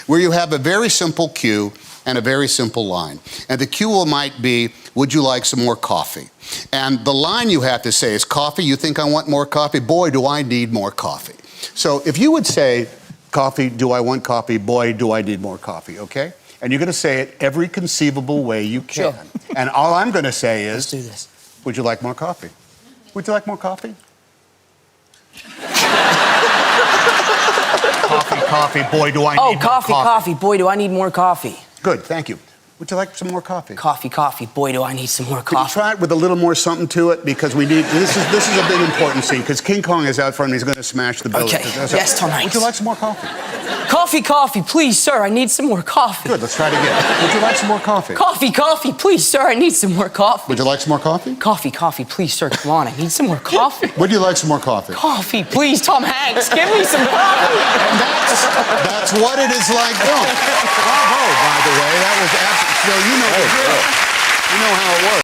where you have a very simple cue and a very simple line. And the cue might be, would you like some more coffee? And the line you have to say is, coffee, you think I want more coffee? Boy, do I need more coffee. So if you would say, coffee, do I want coffee? Boy, do I need more coffee, okay? And you're gonna say it every conceivable way you can. Sure. And all I'm gonna say is, let's do this. Would you like more coffee? Would you like more coffee? Coffee, boy, do I need more coffee. Oh, coffee, boy, do I need more coffee. Good, thank you. Would you like some more coffee? Coffee, boy, do I need some more Could you coffee. try it with a little more something to it? Because we need, this is a big important scene, because King Kong is out front and he's gonna smash the building. Okay, yes, Tom Hanks. Would you like some more coffee? Coffee, please, sir, I need some more coffee. Good, let's try it again. Would you like some more coffee? Coffee, please, sir, I need some more coffee. Would you like some more coffee? Coffee, please, sir, come on, I need some more coffee. Would you like some more coffee? Coffee, please, Tom Hanks, give me some coffee. And that's what it is like. Oh, bravo, by the way. That was absolutely, so you know how it works.